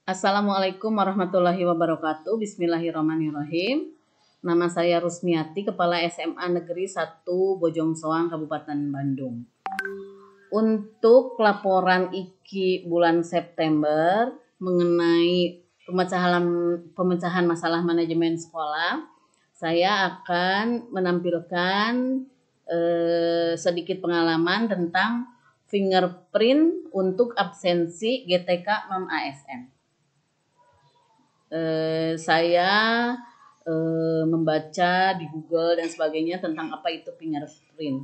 Assalamualaikum warahmatullahi wabarakatuh. Bismillahirrahmanirrahim. Nama saya Rusmiati, Kepala SMA Negeri 1 Bojongsoang, Kabupaten Bandung. Untuk laporan IKI bulan September mengenai pemecahan masalah manajemen sekolah, saya akan menampilkan sedikit pengalaman tentang fingerprint untuk absensi GTK non-ASN. Saya membaca di Google dan sebagainya tentang apa itu fingerprint.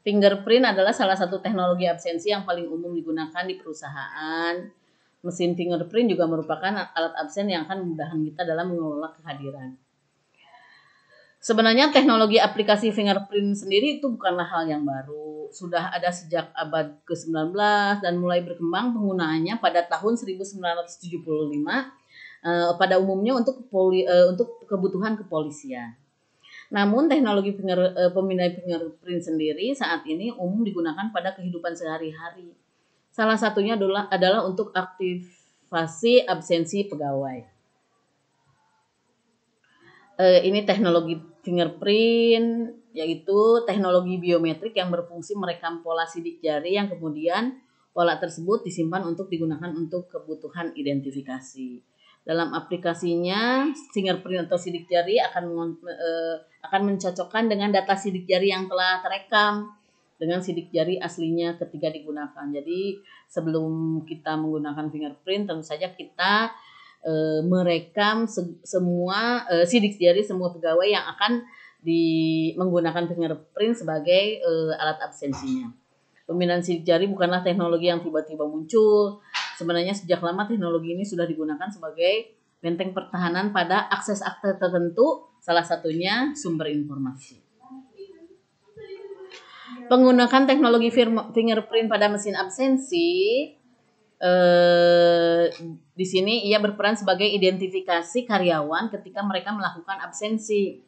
Fingerprint adalah salah satu teknologi absensi yang paling umum digunakan di perusahaan. Mesin fingerprint juga merupakan alat absen yang akan memudahkan kita dalam mengelola kehadiran. Sebenarnya teknologi aplikasi fingerprint sendiri itu bukanlah hal yang baru. Sudah ada sejak abad ke-19 dan mulai berkembang penggunaannya pada tahun 1975 pada umumnya untuk kebutuhan kepolisian. Namun teknologi pemindai fingerprint sendiri saat ini umum digunakan pada kehidupan sehari-hari. Salah satunya adalah untuk aktivasi absensi pegawai. Ini teknologi fingerprint, yaitu teknologi biometrik yang berfungsi merekam pola sidik jari yang kemudian pola tersebut disimpan untuk digunakan untuk kebutuhan identifikasi. Dalam aplikasinya, fingerprint atau sidik jari akan mencocokkan dengan data sidik jari yang telah terekam dengan sidik jari aslinya ketika digunakan. Jadi sebelum kita menggunakan fingerprint, tentu saja kita merekam semua sidik jari semua pegawai yang akan menggunakan fingerprint sebagai alat absensinya. Pemindahan sidik jari bukanlah teknologi yang tiba-tiba muncul. Sebenarnya sejak lama teknologi ini sudah digunakan sebagai benteng pertahanan pada akses akte tertentu, salah satunya sumber informasi. Penggunaan teknologi fingerprint pada mesin absensi, di sini ia berperan sebagai identifikasi karyawan ketika mereka melakukan absensi,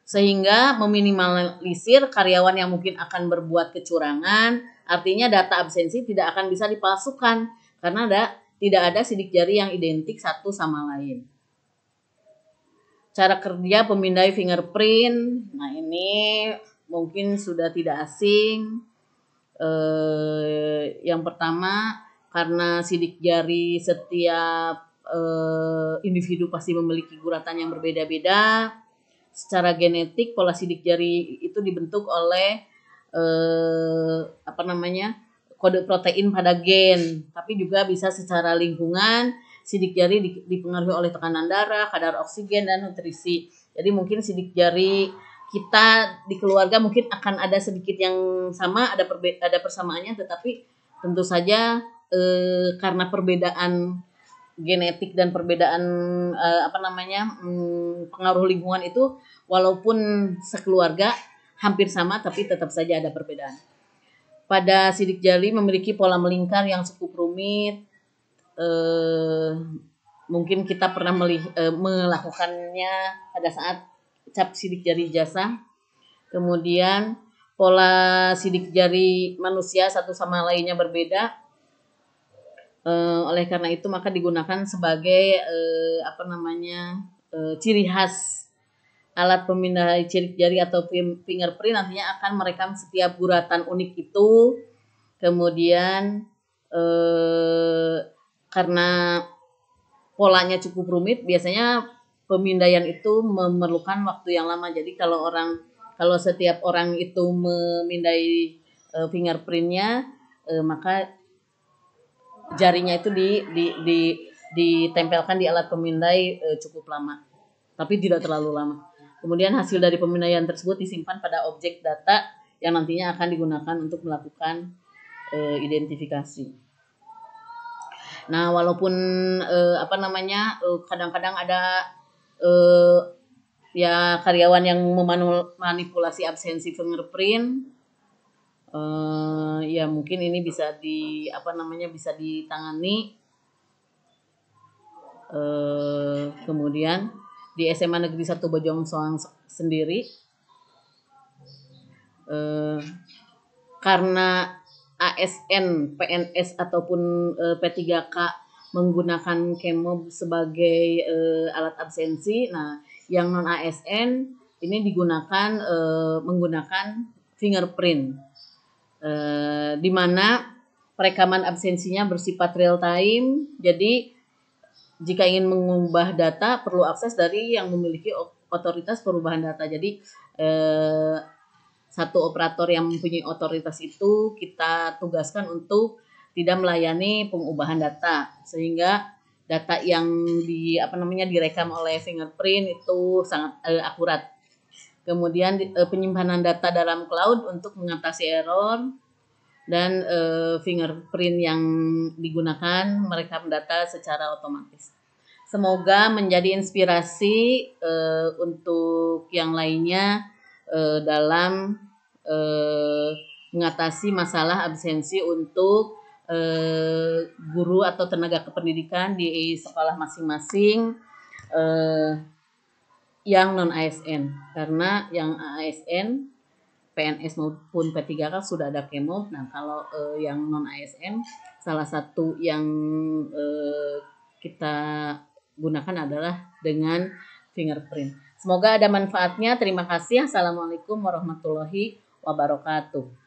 sehingga meminimalisir karyawan yang mungkin akan berbuat kecurangan. Artinya data absensi tidak akan bisa dipalsukan karena tidak ada sidik jari yang identik satu sama lain. Cara kerja pemindai fingerprint, nah ini mungkin sudah tidak asing. Yang pertama, karena sidik jari setiap individu pasti memiliki guratan yang berbeda-beda. Secara genetik, pola sidik jari itu dibentuk oleh kode protein pada gen, tapi juga bisa secara lingkungan. Sidik jari dipengaruhi oleh tekanan darah, kadar oksigen, dan nutrisi. Jadi mungkin sidik jari kita di keluarga mungkin akan ada sedikit yang sama, ada persamaannya, tetapi tentu saja karena perbedaan genetik dan perbedaan pengaruh lingkungan itu, walaupun sekeluarga hampir sama, tapi tetap saja ada perbedaan. Pada sidik jari memiliki pola melingkar yang cukup rumit. Mungkin kita pernah melakukannya pada saat cap sidik jari ijazah. Kemudian pola sidik jari manusia satu sama lainnya berbeda. Oleh karena itu maka digunakan sebagai ciri khas alat pemindai sidik jari atau fingerprint. Nantinya akan merekam setiap guratan unik itu. Kemudian karena polanya cukup rumit, biasanya pemindaian itu memerlukan waktu yang lama. Jadi kalau setiap orang itu memindai fingerprintnya, maka jarinya itu ditempelkan di alat pemindai cukup lama, tapi tidak terlalu lama. Kemudian hasil dari pemindaian tersebut disimpan pada objek data yang nantinya akan digunakan untuk melakukan identifikasi. Nah, walaupun kadang-kadang ada karyawan yang memanipulasi absensi fingerprint, ya mungkin ini bisa ditangani. Kemudian di SMA Negeri 1 Bojongsoang sendiri, karena ASN, PNS ataupun P3K menggunakan Kemob sebagai alat absensi. Nah, yang non ASN ini digunakan menggunakan fingerprint, di mana perekaman absensinya bersifat real time. Jadi jika ingin mengubah data perlu akses dari yang memiliki otoritas perubahan data. Jadi satu operator yang mempunyai otoritas itu kita tugaskan untuk tidak melayani pengubahan data, sehingga data yang direkam oleh fingerprint itu sangat akurat. Kemudian penyimpanan data dalam cloud untuk mengatasi error, dan fingerprint yang digunakan merekam data secara otomatis. Semoga menjadi inspirasi untuk yang lainnya dalam mengatasi masalah absensi untuk guru atau tenaga kependidikan di sekolah masing-masing yang non ASN, karena yang ASN PNS maupun P3K sudah ada Kemob. Nah, kalau yang non ASN salah satu yang kita gunakan adalah dengan fingerprint. Semoga ada manfaatnya. Terima kasih. Assalamualaikum warahmatullahi wabarakatuh.